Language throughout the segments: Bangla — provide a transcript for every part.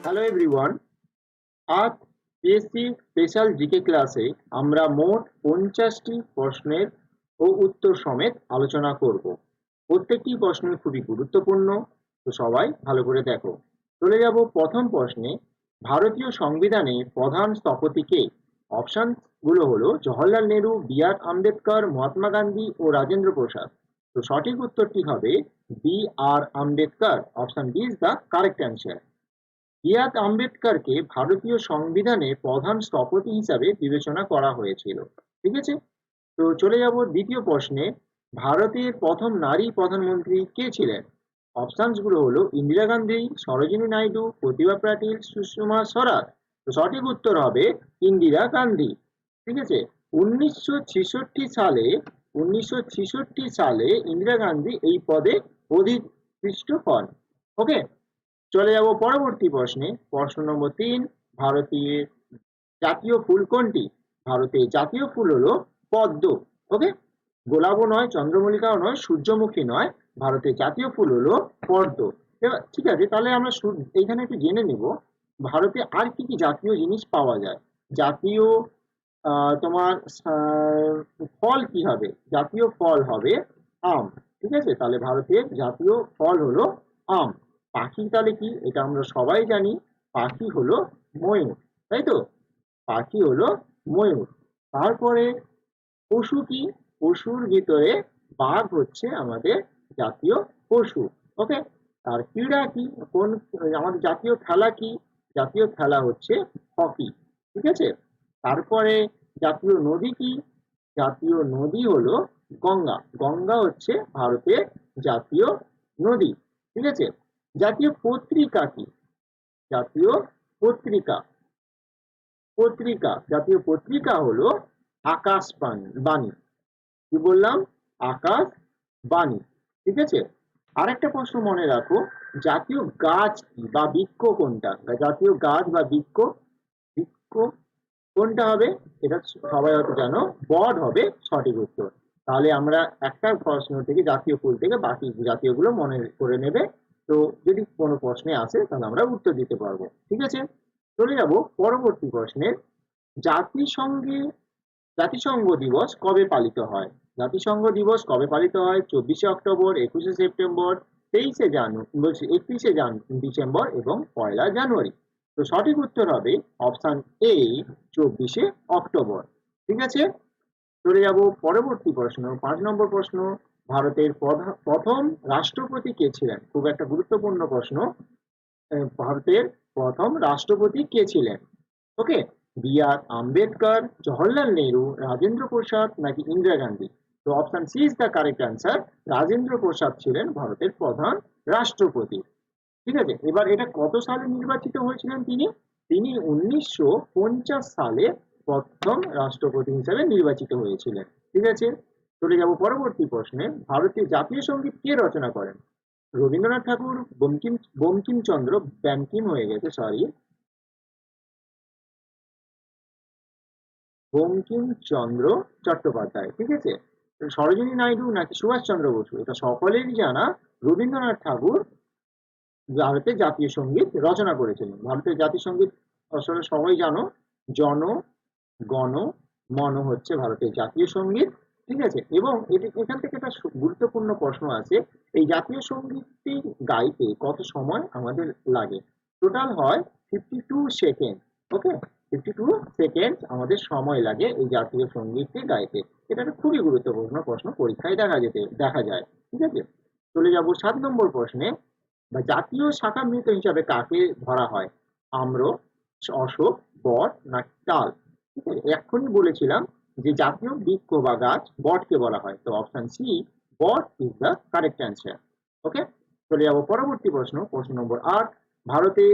Hello everyone. আজ পিএসসি স্পেশাল জিকে ক্লাসে আমরা মোট 50টি প্রশ্নের ও উত্তর সমেত আলোচনা করব। প্রত্যেকটি প্রশ্ন খুবই গুরুত্বপূর্ণ, তো সবাই ভালো করে দেখো। চলে যাব প্রথম প্রশ্নে। ভারতীয় সংবিধানে প্রধান স্থপতি কে? অপশন গুলো হলো জওহরলাল নেহরু, বি আর আম্বেদকর, মহাত্মা গান্ধী ও রাজেন্দ্র প্রসাদ। তো সঠিক উত্তরটি হবে B R Ambedkar. Option B is the correct answer. B R. আম্বেদকরকে ভারতীয় সংবিধানে প্রধান স্থপতি হিসাবে বিবেচনা করা হয়েছিল। ঠিক আছে, তো চলে যাব দ্বিতীয় প্রশ্নে। ভারতের প্রথম নারী প্রধানমন্ত্রী কে ছিলেন? অপশনস গুলো হলো ইন্দিরা গান্ধী, সরোজিনী নাইডু, প্রতিভা পাটিল, সুষমা স্বরাজ। তো সঠিক উত্তর হবে ইন্দিরা গান্ধী। ঠিক আছে, 1966 সালে 1966 সালে ইন্দিরা গান্ধী এই পদে অধিষ্ঠিত হন। ওকে, চলে যাব পরবর্তী প্রশ্নে। প্রশ্ন নম্বর 3। ভারতের জাতীয় ফুল কোনটি? ভারতের জাতীয় ফুল হলো পদ্ম। ওকে, গোলাপও নয়, চন্দ্রমল্লিকাও নয়, সূর্যমুখী নয়, ভারতের জাতীয় ফুল হলো পদ্ম। এবার ঠিক আছে, তাহলে আমরা এইখানে একটু জেনে নিব ভারতে আর কি কি জাতীয় জিনিস পাওয়া যায়। জাতীয় তোমার ফল কি হবে? জাতীয় ফল হবে আম। ঠিক আছে, তাহলে ভারতের জাতীয় ফল হলো আম। পাখি তাহলে কি? এটা আমরা সবাই জানি, পাখি হলো ময়ূর, তাই তো? পাখি হলো ময়ূর। তারপরে পশু কি? পশুর ভিতরে বাঘ হচ্ছে আমাদের জাতীয় পশু। ওকে, আর ক্রীড়া কি? কোন আমাদের জাতীয় খেলা কি? জাতীয় খেলা হচ্ছে হকি। ঠিক আছে, তারপরে জাতীয় নদী কি? জাতীয় নদী হলো গঙ্গা। গঙ্গা হচ্ছে ভারতের জাতীয় নদী। ঠিক আছে, জাতীয় পত্রিকা কি? জাতীয় পত্রিকা পত্রিকা জাতীয় পত্রিকা হলো আকাশ বাণী। কি বললাম? আকাশ বাণী। ঠিক আছে, আরেকটা প্রশ্ন মনে রাখো, জাতীয় গাছ কি বা বৃক্ষ কোনটা? জাতীয় গাছ বা বৃক্ষ বৃক্ষ কোনটা হবে? এটা সবাই হয়তো জানো, বট হবে সঠিক উত্তর। তাহলে আমরা একটা প্রশ্ন থেকে, জাতীয় ফুল থেকে বাকি জাতীয়গুলো মনে করে নেবে। তো যদি কোনো প্রশ্নে আসে তাহলে আমরা উত্তর দিতে পারবো। ঠিক আছে, চলে যাব পরবর্তী প্রশ্নে। জাতিসংঘে জাতিসংঘ দিবস কবে পালিত হয়? জাতিসংঘ দিবস কবে পালিত হয়? 24শে অক্টোবর, 21শে সেপ্টেম্বর, 31শে ডিসেম্বর এবং 1লা জানুয়ারি। তো সঠিক উত্তর হবে অপশন এ, 24শে অক্টোবর। ঠিক আছে, চলে যাব পরবর্তী প্রশ্ন, 5 নম্বর প্রশ্ন। ভারতের প্রথম রাষ্ট্রপতি কে ছিলেন? খুব একটা গুরুত্বপূর্ণ প্রশ্ন। ভারতের প্রথম রাষ্ট্রপতি কে ছিলেন? Okay, B R Ambedkar, Jawaharlal Nehru, Rajendra Prasad নাকি ইন্দিরা গান্ধী? তো option C is the correct answer. Rajendra Prasad ছিলেন ভারতের প্রধান রাষ্ট্রপতি। ঠিক আছে, এবার এটা কত সালে নির্বাচিত হয়েছিলেন তিনি? তিনি 1950 সালে প্রথম রাষ্ট্রপতি হিসেবে নির্বাচিত হয়েছিলেন। ঠিক আছে, চলে যাব পরবর্তী প্রশ্নে। ভারতের জাতীয় সঙ্গীত কে রচনা করেন? রবীন্দ্রনাথ ঠাকুর, বঙ্কিমচন্দ্র, ব্যাঙ্কিম হয়ে গেছে, সরি, বঙ্কিমচন্দ্র চট্টোপাধ্যায়। ঠিক আছে, সরোজিনী নাইডু নাকি সুভাষচন্দ্র বসু? এটা সকলেরই জানা, রবীন্দ্রনাথ ঠাকুর ভারতের জাতীয় সঙ্গীত রচনা করেছিলেন। ভারতের জাতীয় সঙ্গীত আসলে সবাই জানো, জন গণ মন হচ্ছে ভারতের জাতীয় সঙ্গীত। ঠিক আছে, এবং এখান থেকে একটা গুরুত্বপূর্ণ প্রশ্ন আছে, এই জাতীয় সঙ্গীতটি গাইতে কত সময় আমাদের লাগে? টোটাল হয় 52 সেকেন্ড। ওকে, 52 সেকেন্ড আমাদের সময় লাগে এই জাতীয় সঙ্গীতটি গাইতে। এটা একটা খুবই গুরুত্বপূর্ণ প্রশ্ন, পরীক্ষায় দেখা যায়। ঠিক আছে, চলে যাব 7 নম্বর প্রশ্নে। বা জাতীয় শাখামৃত হিসাবে কাকে ধরা হয়? আম্র, অশোক, বট নাকি তাল? ঠিক আছে, এক্ষুনি বলেছিলাম যে জাতীয় বৃক্ষ বা গাছ বটকে বলা হয়। তো option C, bot is the correct answer. Okay, চলে যাব পরবর্তী প্রশ্ন, প্রশ্ন নম্বর 8। ভারতে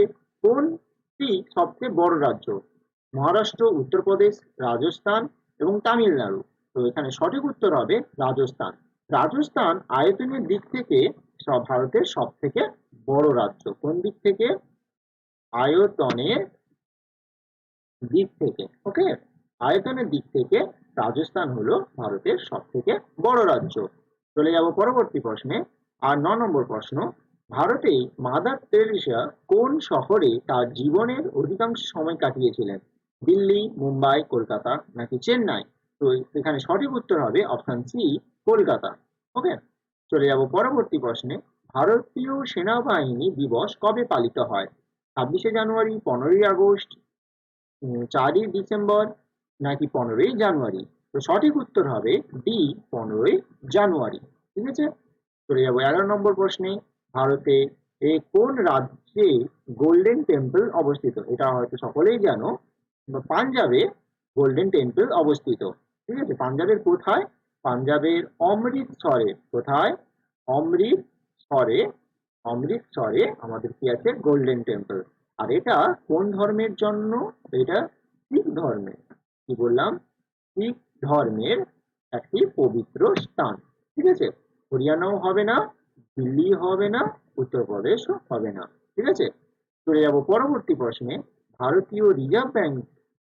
কোনটি সবচেয়ে বড় রাজ্য? মহারাষ্ট্র, উত্তরপ্রদেশ, রাজস্থান এবং তামিলনাড়ু। তো এখানে সঠিক উত্তর হবে রাজস্থান। রাজস্থান আয়তনের দিক থেকে ভারতের সব থেকে বড় রাজ্য। কোন দিক থেকে? আয়তনের দিক থেকে। ওকে, আয়তনের দিক থেকে রাজস্থান হলো ভারতের সব থেকে বড় রাজ্য। চলে যাব পরবর্তী প্রশ্নে। আর 9 নম্বর প্রশ্ন। ভারতে মাদার টেরেসা কোন শহরে তার জীবনের অধিকাংশ সময় কাটিয়েছিলেন? দিল্লি, মুম্বাই, কলকাতা নাকি চেন্নাই? তো এখানে সঠিক উত্তর হবে অপশন সি, কলকাতা। ওকে, চলে যাব পরবর্তী প্রশ্নে। ভারতীয় সেনাবাহিনী দিবস কবে পালিত হয়? 26শে জানুয়ারি, 15ই আগস্ট, 4ই ডিসেম্বর নাকি 15ই জানুয়ারি? তো সঠিক উত্তর হবে ডি, 15ই জানুয়ারি। ঠিক আছে, চলে যাবো 11 নম্বর প্রশ্নে। ভারতে কোন রাজ্যে গোল্ডেন টেম্পল অবস্থিত? এটা হয়তো সকলেই জানো, পাঞ্জাবে গোল্ডেন টেম্পল অবস্থিত। ঠিক আছে, পাঞ্জাবের কোথায়? পাঞ্জাবের অমৃতসরে। কোথায়? অমৃতসরে। অমৃতসরে আমাদের কি আছে? Golden temple. আর এটা কোন ধর্মের জন্য? এটা শিখ ধর্মের। কি বললাম? শিখ ধর্মের একটি পবিত্র স্থান। ঠিক আছে, হরিয়ানাও হবে না, দিল্লি হবে না, উত্তরপ্রদেশও হবে না। ঠিক আছে, চলে যাব পরবর্তী প্রশ্নে। ভারতীয় রিজার্ভ ব্যাংক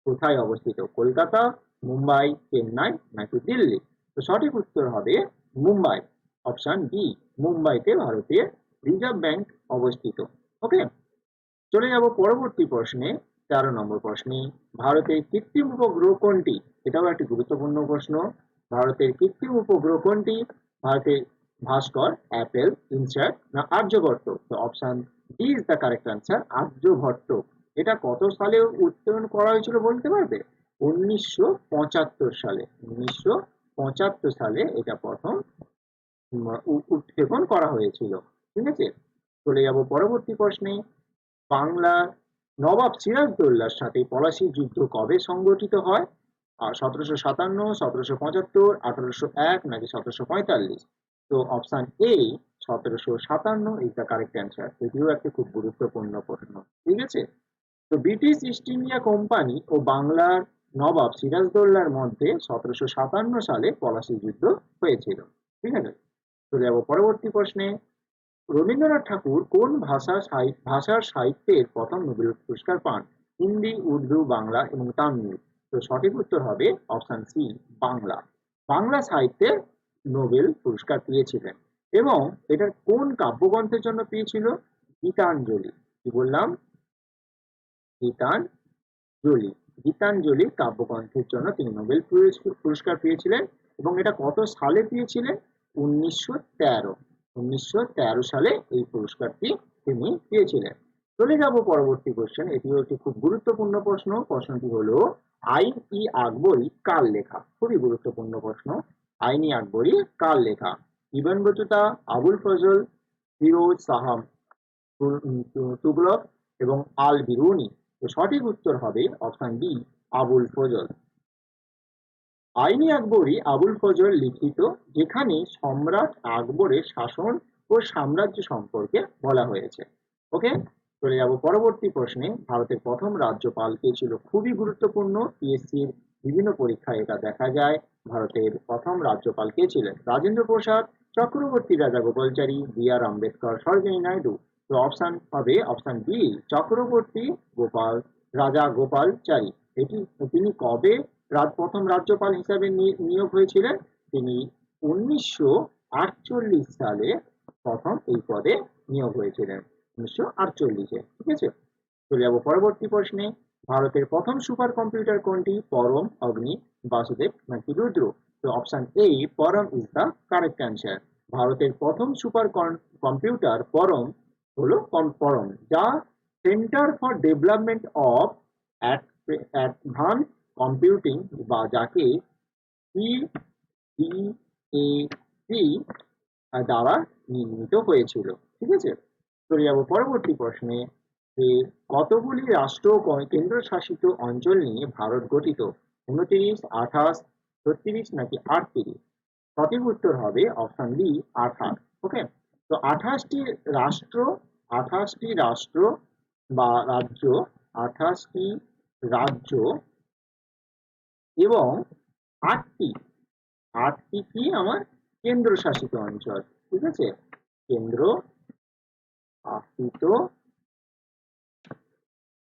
কোথায় অবস্থিত? কলকাতা, মুম্বাই, চেন্নাই নাকি দিল্লি? তো সঠিক উত্তর হবে মুম্বাই। অপশন ডি, মুম্বাইতে ভারতের রিজার্ভ ব্যাংক অবস্থিত। ওকে, চলে যাব পরবর্তী প্রশ্নে। 13 নম্বর প্রশ্নে। ভারতের কৃত্রিম উপগ্রহ কোনটি? এটাও একটি গুরুত্বপূর্ণ প্রশ্ন। ভারতের কৃত্রিম উপগ্রহ কোনটি? ভারতের ভাস্কর, অ্যাপেল, ইনস্যাট না আর্যভট্ট? তো option D is the correct answer, Aryabhata. এটা কত সালে উৎক্ষেপণ করা হয়েছিল বলতে পারবে? 1975 সালে। 1975 সালে এটা প্রথম উৎক্ষেপণ করা হয়েছিল। ঠিক আছে, চলে যাব পরবর্তী প্রশ্নে। বাংলার নবাব সিরাজদৌল্লার সাথে পলাশীর যুদ্ধ কবে সংগঠিত হয়? 1757, 1775, 1801 নাকি 1745? তো option A, 1757 is the correct answer. এটিও একটি খুব গুরুত্বপূর্ণ প্রশ্ন। ঠিক আছে, তো ব্রিটিশ ইস্ট ইন্ডিয়া কোম্পানি ও বাংলার নবাব সিরাজদৌল্লার মধ্যে 1757 সালে পলাশী যুদ্ধ হয়েছিল। ঠিক আছে, চলে যাবো পরবর্তী প্রশ্নে। রবীন্দ্রনাথ ঠাকুর কোন ভাষার সাহিত্যের প্রথম নোবেল পুরস্কার পান? হিন্দি, উর্দু, বাংলা এবং তামিল? তো সঠিক উত্তর হবে অপশন সি, বাংলা। বাংলা সাহিত্যে নোবেল পুরস্কার পেয়েছিলেন এবং এটা কোন কাব্যগ্রন্থের জন্য পেয়েছিল? গীতাঞ্জলি। কি বললাম? গীতাঞ্জলি। গীতাঞ্জলি কাব্যগ্রন্থের জন্য তিনি নোবেল পুরস্কার পেয়েছিলেন এবং এটা কত সালে পেয়েছিলেন? 1913। 1913 সালে এই পুরস্কারটি তিনি পেয়েছিলেন। চলে যাব পরবর্তী কোশ্চেন। এটিও একটি খুব গুরুত্বপূর্ণ প্রশ্ন। প্রশ্নটি হলো, আইন-ই-আকবরী কার লেখা? খুবই গুরুত্বপূর্ণ প্রশ্ন। আইন-ই-আকবরী কার লেখা? ইবন বতুতা, আবুল ফজল, ফিরোজ শাহ তুগলক এবং আল বিরুনি? তো সঠিক উত্তর হবে অপশন ডি, আবুল ফজল। আইন-ই-আকবরী আবুল ফজল লিখিত, যেখানে সম্রাট আকবরের শাসন ও সাম্রাজ্য সম্পর্কে বলা হয়েছে। ওকে, চলে যাব পরবর্তী প্রশ্নে। ভারতের প্রথম রাজ্যপাল কে ছিল? খুবই গুরুত্বপূর্ণ, পিএসসির বিভিন্ন পরীক্ষায় এটা দেখা যায়। ভারতের প্রথম রাজ্যপাল কে ছিলেন? Rajendra Prasad, Chakraborty Rajagopalachari, B R Ambedkar, Sarojini Naidu? তো অপশন হবে অপশন বি, চক্রবর্তী রাজা গোপালচারী। এটি তিনি কবে প্রথম রাজ্যপাল হিসাবে নিয়োগ হয়েছিলেন? তিনি 1948 সালে প্রথম এই পদে নিয়োগ হয়েছিলেন, 1948-এ। ঠিক আছে, চলে যাব পরবর্তী প্রশ্নে। ভারতের প্রথম সুপার কম্পিউটার কোনটি? পরম, অগ্নি, বাসুদেব নাকি রুদ্র? তো অপশন এ, পরম ইজ দ্য কারেক্ট অ্যান্সার। ভারতের প্রথম সুপার কম্পিউটার পরম হলো পরম, যা centre for development of advance computing বা যাকে সিডিএসি দ্বারা নির্মিত হয়েছিল। ঠিক আছে, চলে যাব পরবর্তী প্রশ্নে। যে কতগুলি রাষ্ট্র কেন্দ্রশাসিত অঞ্চল নিয়ে ভারত গঠিত? 29, 28, 36 নাকি 38? সঠিক উত্তর হবে অপশন বি, 28। ওকে, তো 28টি রাষ্ট্র বা রাজ্য, 28টি রাজ্য এবং আটটি আটটি কি আমার কেন্দ্রশাসিত অঞ্চল। ঠিক আছে, কেন্দ্র শাসিত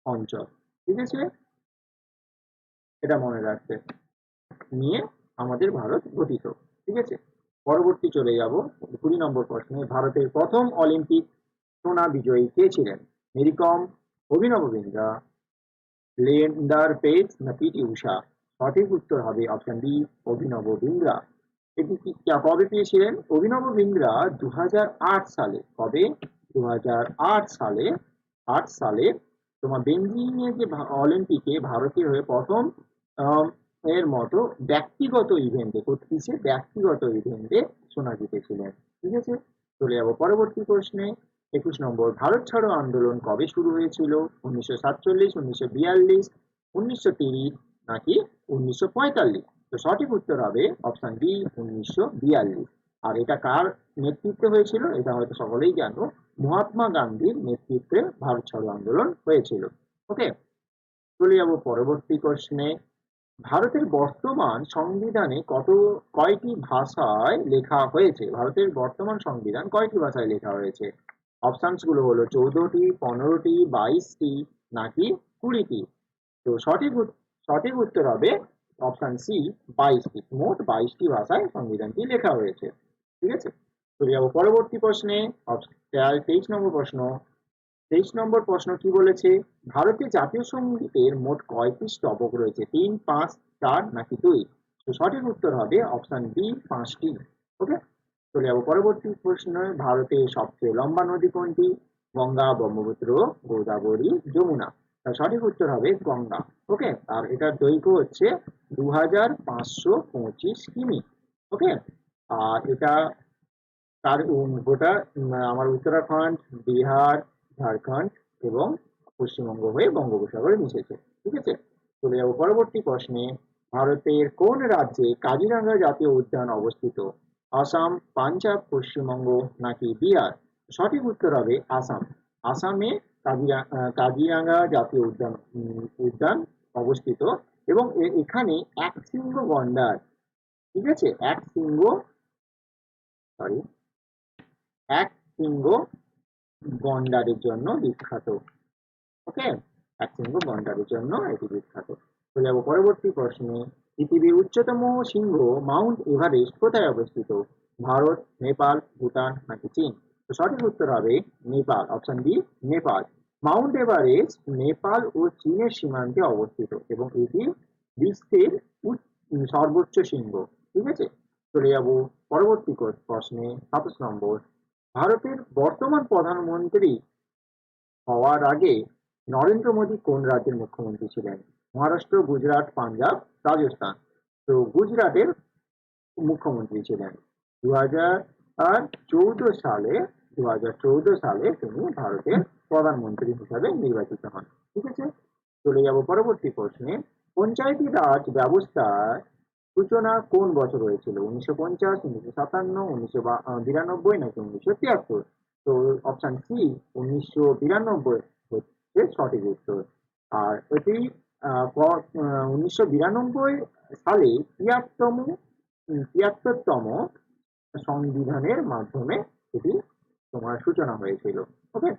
অঞ্চল। ঠিক আছে, এটা মনে রাখতে নিয়ে আমাদের ভারত গঠিত। ঠিক আছে, পরবর্তী চলে যাব 20 নম্বর প্রশ্নে। ভারতের প্রথম অলিম্পিক সোনা বিজয়ী কে ছিলেন? মেরি কম, অভিনব বিন্দ্রা, লিয়েন্ডার পেজ না পিটি উষা? সঠিক উত্তর হবে অপশন ডি, অভিনব বিন্দ্রা। এটি কবে পেয়েছিলেন? অভিনব বিন্দ্রা 2008 সালে। কবে? 2008 সালে। 8 সালে তোমার বেজিং এ যে অলিম্পিকে ভারতীয় হয়ে প্রথম এর মতো ব্যক্তিগত ইভেন্টে, ব্যক্তিগত ইভেন্টে সোনা জিতেছিলেন। ঠিক আছে, চলে যাবো পরবর্তী প্রশ্নে। 21 নম্বর, ভারত ছাড়ো আন্দোলন কবে শুরু হয়েছিল? 1947, 1942, 1930 নাকি 1945? তো সঠিক উত্তর হবে অপশন বি, 1942। আর এটা কার নেতৃত্বে হয়েছিল? এটা হয়তো সকলেই জানো, মহাত্মা গান্ধীর নেতৃত্বে ভারত ছাড়ো আন্দোলন হয়েছিল। ওকে, চলে যাবো পরবর্তী প্রশ্নে। ভারতের বর্তমান সংবিধানে কয়টি ভাষায় লেখা হয়েছে? ভারতের বর্তমান সংবিধান কয়টি ভাষায় লেখা হয়েছে? অপশনস গুলো হলো 14টি, 15টি, 22টি নাকি 20টি? তো সঠিক উত্তর হবে অপশন সি, 22টি। মোট 22টি ভাষায় সংবিধানটি লেখা হয়েছে। ঠিক আছে, চলে যাবো পরবর্তী প্রশ্নে। 23 নম্বর প্রশ্ন। 23 নম্বর প্রশ্ন কি বলেছে? ভারতের জাতীয় সঙ্গীতের মোট কয়টি স্তবক রয়েছে? 3, 5, 4 নাকি 2? তো সঠিক উত্তর হবে অপশন বি, 5টি। ওকে, চলে যাবো পরবর্তী প্রশ্ন। ভারতের সবচেয়ে লম্বা নদী কোনটি? গঙ্গা, ব্রহ্মপুত্র, গোদাবরী, যমুনা? তার সঠিক উত্তর হবে গঙ্গা। ওকে, আর এটার দৈর্ঘ্য হচ্ছে 2525 কিমি। ওকে, আর এটা তার গোটা আমার উত্তরাখণ্ড, বিহার, ঝাড়খণ্ড এবং পশ্চিমবঙ্গ হয়ে বঙ্গোপসাগরে মিশেছে। ঠিক আছে, চলে যাবো পরবর্তী প্রশ্নে। ভারতের কোন রাজ্যে কাজিরাঙ্গা জাতীয় উদ্যান অবস্থিত? আসাম, পাঞ্জাব, পশ্চিমবঙ্গ নাকি বিহার? সঠিক উত্তর হবে আসাম। আসামে কাজিরাঙ্গা জাতীয় উদ্যান অবস্থিত এবং এখানে এক শৃঙ্গ গন্ডার, ঠিক আছে, সরি এক শৃঙ্গ গন্ডারের জন্য বিখ্যাত। ওকে, এক শৃঙ্গ গন্ডারের জন্য এটি বিখ্যাত। চলে যাবো পরবর্তী প্রশ্নে। পৃথিবীর উচ্চতম শৃঙ্গ মাউন্ট এভারেস্ট কোথায় অবস্থিত? ভারত, নেপাল, ভুটান নাকি চীন? তো সঠিক উত্তর হবে Nepal, option B, Nepal. Mount Everest Nepal ও চীনের সীমান্তে অবস্থিত এবং এটি বিশ্বের সর্বোচ্চ শৃঙ্গ। ঠিক আছে, চলে যাবো পরবর্তী প্রশ্নে। 27 নম্বর, ভারতের বর্তমান প্রধানমন্ত্রী হওয়ার আগে নরেন্দ্র মোদী কোন রাজ্যের মুখ্যমন্ত্রী ছিলেন? মহারাষ্ট্র, গুজরাট, পাঞ্জাব, রাজস্থান? তো গুজরাটের মুখ্যমন্ত্রী ছিলেন। 2014 সালে 2014 সালে তিনি ভারতের প্রধানমন্ত্রী হিসাবে নির্বাচিত হন। ঠিক আছে, চলে যাব পরবর্তী প্রশ্নে। পঞ্চায়েতি রাজ ব্যবস্থার সূচনা কোন বছর হয়েছিল? 1950, 1957, 1992 নাকি 1973? তো অপশন সি, 1992 হচ্ছে সঠিক উত্তর। আর এটি 1992 সালে 73তম সংবিধানের মাধ্যমে এটি তোমার সূচনা হয়েছিল। ওকে,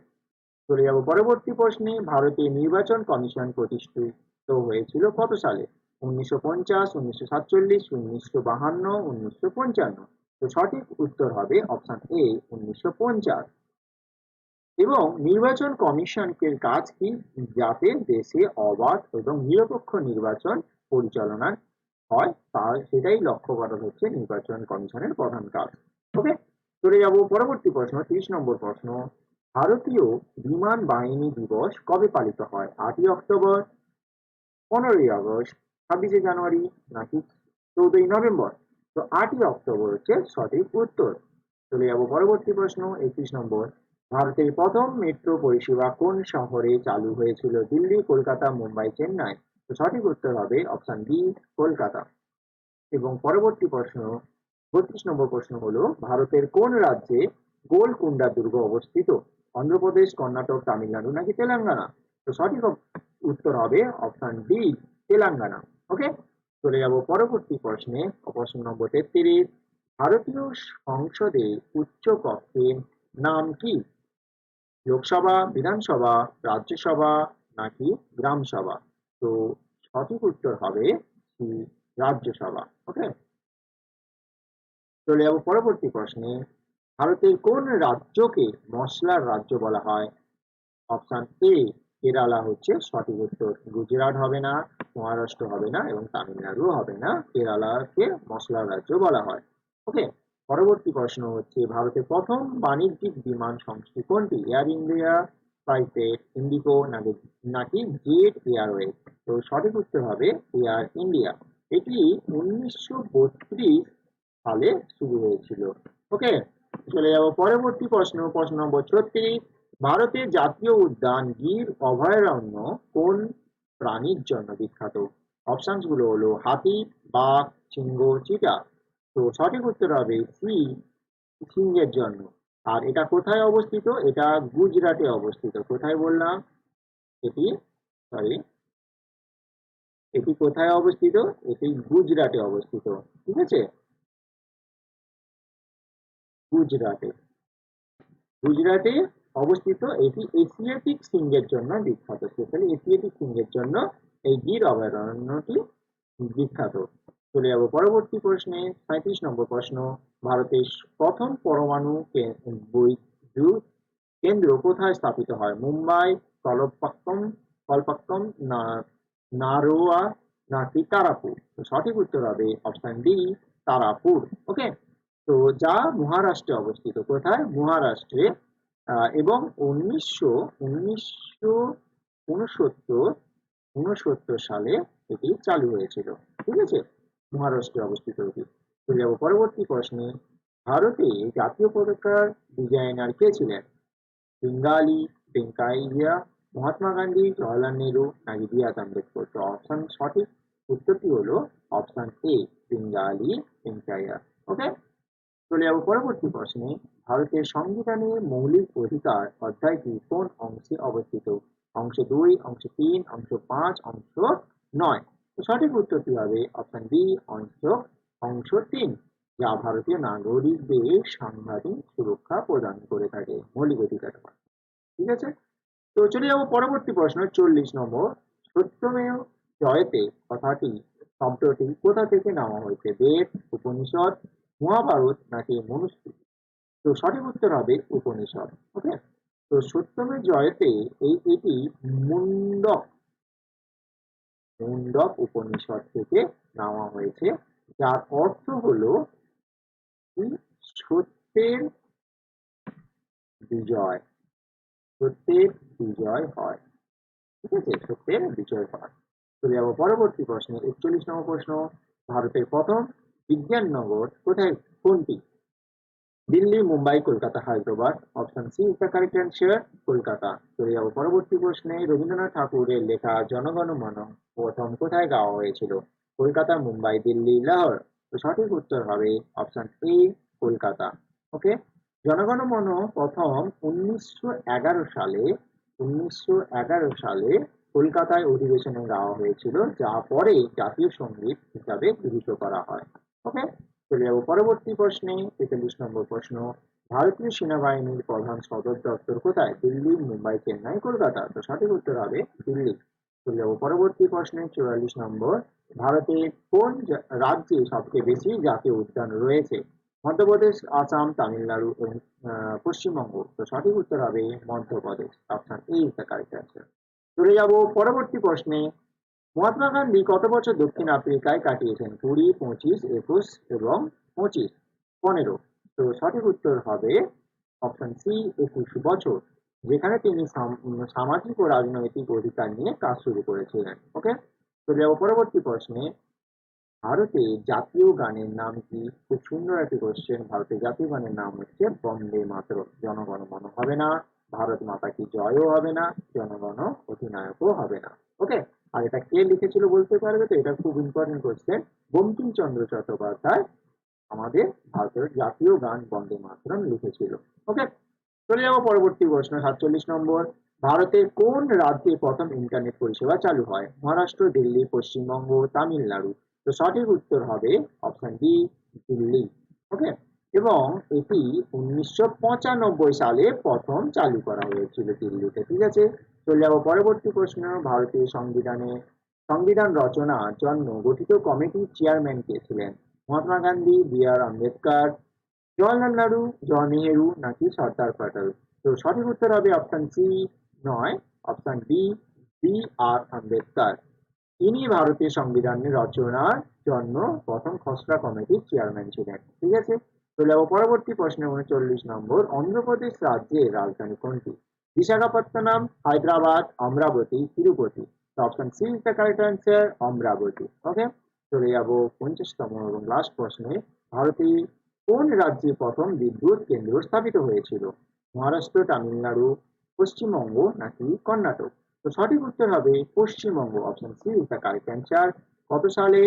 চলে যাব পরবর্তী প্রশ্নে। ভারতীয় নির্বাচন কমিশন প্রতিষ্ঠিত হয়েছিল কত সালে? 1950, 1947, 1952, 1955? তো সঠিক উত্তর হবে অপশন এ, 1950। এবং নির্বাচন কমিশনের কাজ কি? যাতে দেশে অবাধ এবং নিরপেক্ষ নির্বাচন পরিচালনা হয়, সেটাই লক্ষ্য করা হচ্ছে নির্বাচন কমিশনের প্রধান কাজ। ওকে, চলে যাব পরবর্তী প্রশ্ন। 30 নম্বর প্রশ্ন। ভারতীয় বিমান বাহিনী দিবস কবে পালিত হয়? 8ই অক্টোবর, 15ই আগস্ট, 26শে জানুয়ারি নাকি 14ই নভেম্বর? তো 8ই অক্টোবর হচ্ছে সঠিক উত্তর। চলে যাব পরবর্তী প্রশ্ন। 31 নম্বর, ভারতের প্রথম মেট্রো পরিষেবা কোন শহরে চালু হয়েছিল? দিল্লি, কলকাতা, মুম্বাই, চেন্নাই? তো সঠিক উত্তর হবে অপশন বি, কলকাতা। এবং পরবর্তী প্রশ্ন, 32 নম্বর প্রশ্ন হলো, ভারতের কোন রাজ্যে গোলকুন্ডা দুর্গ অবস্থিত? অন্ধ্রপ্রদেশ, কর্ণাটক, তামিলনাড়ু নাকি তেলেঙ্গানা? তো সঠিক উত্তর হবে অপশন ডি, তেলেঙ্গানা। ওকে, চলে যাব পরবর্তী প্রশ্নে। প্রশ্ন নম্বর 33, ভারতীয় সংসদের উচ্চ কক্ষের নাম কি? লোকসভা, বিধানসভা, রাজ্যসভা নাকি গ্রামসভা? তো সঠিক উত্তর হবে সি, রাজ্যসভা। ওকে, চলে যাব পরবর্তী প্রশ্নে। ভারতের কোন রাজ্যকে মশলার রাজ্য বলা হয়? অপশন এ কেরালা হচ্ছে সঠিক উত্তর। গুজরাট হবে না, মহারাষ্ট্র হবে না এবং তামিলনাড়ু হবে না, কেরালাকে মশলার রাজ্য বলা হয়। ওকে, পরবর্তী প্রশ্ন হচ্ছে ভারতের প্রথম বাণিজ্যিক বিমান সংস্থা কোনটি? এয়ার ইন্ডিয়া, স্পাইসজেট, ইন্ডিগো নাকি জেট এয়ারওয়েজ? তো সঠিক উত্তর হবে এয়ার ইন্ডিয়া। এটি 1932 সালে শুরু হয়েছিল। ওকে, চলে যাব পরবর্তী প্রশ্ন, প্রশ্ন নম্বর 36। ভারতের জাতীয় উদ্যান গির অভয়ারণ্য কোন প্রাণীর জন্য বিখ্যাত? অপশনস গুলো হলো হাতি, বাঘ, সিংহ, চিতা। তো সঠিক উত্তর হবে সি, সিংহের জন্য। আর এটা কোথায় অবস্থিত? এটা গুজরাটে অবস্থিত। কোথায় বললাম? এটি, সরি, এটি কোথায় অবস্থিত? এটি গুজরাটে অবস্থিত। ঠিক আছে, গুজরাটে, গুজরাটে অবস্থিত। এটি এশিয়াটিক সিংহের জন্য বিখ্যাত। স্পেশালি এশিয়াটিক সিংহের জন্য এই গির অভয়ারণ্যটি বিখ্যাত। চলে যাব পরবর্তী প্রশ্নে, 37 নম্বর প্রশ্ন। ভারতের প্রথম পরমাণু বিদ্যুৎ কেন্দ্র কোথায় স্থাপিত হয়? মুম্বাই, কলপাক্কম, কলপাক্কম না নারোয়া নাকি তারাপুর? তো সঠিক উত্তর হবে অপশন ডি, তারাপুর। ওকে, তো যা মহারাষ্ট্রে অবস্থিত। কোথায়? মহারাষ্ট্রে। এবং উনিশশো উনসত্তর সালে এটি চালু হয়েছিল। ঠিক আছে, মহারাষ্ট্রে অবস্থিত এটি। চলে যাব পরবর্তী প্রশ্নে। ভারতে জাতীয় পতাকার ডিজাইনার কে ছিলেন? বেঙ্গালি, ভেঙ্কাইয়া, মহাত্মা গান্ধী, জওয়াহরলাল নেহরু নাকি বি আর আম্বেদকর? তো অপশন, সঠিক উত্তরটি হলো অপশন এ, বেঙ্গালি ভেঙ্কাইয়া। ওকে, চলে যাব পরবর্তী প্রশ্নে। ভারতের সংবিধানের মৌলিক অধিকার অধ্যায়টি কোন অংশে অবস্থিত? অংশ 2, অংশ 3, অংশ 5, অংশ 9? তো সঠিক উত্তরটি হবে অপশন বি, অংশ 3, যা ভারতীয় নাগরিকদের সাংবিধানিক সুরক্ষা প্রদান করে থাকে, মৌলিক অধিকার। ঠিক আছে, তো চলে যাবো পরবর্তী প্রশ্ন, 40 নম্বর। সত্যমেव জয়তে কথাটি, শব্দটি কোথা থেকে নেওয়া হয়েছে? বেদ, উপনিষদ, মহাভারত নাকি মনুস্মৃতি? তো সঠিক উত্তর হবে উপনিষদ। ওকে, তো সত্যমেव জয়তে এটি মুন্ডক মুন্ডক উপনিষদ থেকে নেওয়া হয়েছে, যার অর্থ হলো কি? সত্যের বিজয়, সত্যের বিজয় হয়। ঠিক আছে, সত্যের বিজয় হয়। চলে যাবো পরবর্তী প্রশ্নে, 41 নম্বর প্রশ্ন। ভারতের প্রথম বিজ্ঞান নগর কোথায়, কোনটি? Delhi, Mumbai, Kolkata, Hyderabad? Option C is the correct answer, Kolkata. চলে যাবো পরবর্তী প্রশ্নে। রবীন্দ্রনাথ ঠাকুরের লেখা জনগণ মন প্রথম কোথায় গাওয়া হয়েছিল? কলকাতা, মুম্বাই, দিল্লি, লাহোর? তো সঠিক উত্তর হবে অপশন এ, কলকাতা। ওকে, জনগণ মন প্রথম 1911 সালে কলকাতায় অধিবেশনে গাওয়া হয়েছিল, যা পরে জাতীয় সঙ্গীত হিসাবে গৃহীত করা হয়। ওকে, চলে যাবো পরবর্তী প্রশ্নে, 43 নম্বর প্রশ্ন। ভারতীয় সেনাবাহিনীর প্রধান সদর দপ্তর কোথায়? দিল্লি, মুম্বাই, চেন্নাই, কলকাতা? তো সঠিক উত্তর হবে দিল্লি। চলে যাবো পরবর্তী প্রশ্নে, 44 নম্বর। ভারতের কোন রাজ্যে সবচেয়ে বেশি জাতীয় উদ্যান রয়েছে? মধ্যপ্রদেশ, আসাম, তামিলনাড়ু এবং পশ্চিমবঙ্গ? তো সঠিক উত্তর হবে Madhya Pradesh. Option A is the correct answer. চলে যাব পরবর্তী প্রশ্নে। মহাত্মা গান্ধী কত বছর দক্ষিণ আফ্রিকায় কাটিয়েছেন? 20, 25, 21 এবং 25, 15? তো সঠিক উত্তর হবে অপশন সি, 21 বছর, যেখানে তিনি সামাজিক ও রাজনৈতিক অধিকার নিয়ে কাজ শুরু করেছিলেন। ওকে, চলে যাবো পরবর্তী প্রশ্নে। ভারতের জাতীয় গানের নাম কি? খুব সুন্দর একটি কোশ্চেন। ভারতের জাতীয় গানের নাম হচ্ছে বন্দে মাতরম। জনগণ মন হবে না, ভারত মাতা কি জয়ও হবে না, জনগণ অধিনায়কও হবে না। ওকে, আর এটা কে লিখেছিল বলতে পারবে? তো এটা খুব ইম্পর্টেন্ট কোশ্চেন। বঙ্কিমচন্দ্র চট্টোপাধ্যায় আমাদের ভারতের জাতীয় গান বন্দে মাতরম লিখেছিল। ওকে, চলে যাবো পরবর্তী প্রশ্ন, 47 নম্বর। ভারতের কোন রাজ্যে প্রথম ইন্টারনেট পরিষেবা চালু হয়? মহারাষ্ট্র, দিল্লি, পশ্চিমবঙ্গ, তামিলনাড়ু? তো সঠিক উত্তর হবে অপশন বি, দিল্লি। ওকে, এবং এটি 1995 সালে প্রথম চালু করা হয়েছিল দিল্লিতে। ঠিক আছে, চলে যাবো পরবর্তী প্রশ্ন। ভারতীয় সংবিধান রচনার জন্য গঠিত কমিটির চেয়ারম্যান কে ছিলেন? মহাত্মা গান্ধী, বি আর আম্বেদকর, জওয়াহরলাল নেহরু, নেহেরু নাকি সর্দার প্যাটেল? তো সঠিক উত্তর হবে অপশন সি নয়, option B B R Ambedkar. ইনি ভারতীয় সংবিধান রচনার জন্য প্রথম খসড়া কমিটির চেয়ারম্যান ছিলেন। ঠিক আছে, চলে যাবো পরবর্তী প্রশ্নে। 39 নম্বর, অন্ধ্রপ্রদেশ রাজ্যের রাজধানী কোনটি? Visakhapatnam, Hyderabad, Amaravati, Tirupati? Option C is the correct answer, Amaravati. Okay, চলে যাবো 50তম এবং লাস্ট প্রশ্নে। ভারতের কোন রাজ্যে প্রথম বিদ্যুৎ কেন্দ্র স্থাপিত হয়েছিল? মহারাষ্ট্র, তামিলনাড়ু, পশ্চিমবঙ্গ নাকি কর্ণাটক? তো সঠিক উত্তর হবে Paschimbanga, option C is the correct answer. কত সালে?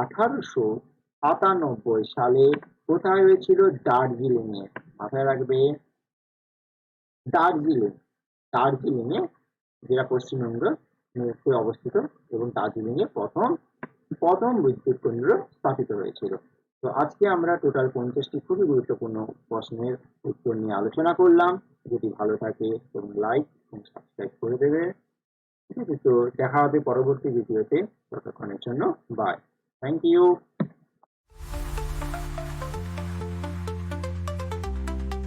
1897 সালে। কোথায় হয়েছিল? দার্জিলিং এ। মাথায় রাখবে, দার্জিলিং, দার্জিলিং এ, যেটা পশ্চিমবঙ্গে অবস্থিত, এবং দার্জিলিং এ প্রথম প্রথম বিদ্যুৎ কেন্দ্র স্থাপিত হয়েছিল। তো আজকে আমরা টোটাল 50টি খুবই গুরুত্বপূর্ণ প্রশ্নের উত্তর নিয়ে আলোচনা করলাম। যদি ভালো থাকে এবং লাইক এবং সাবস্ক্রাইব করে দেবে। ঠিক আছে, তো দেখা হবে পরবর্তী ভিডিওতে। ততক্ষণের জন্য বাই, থ্যাংক ইউ।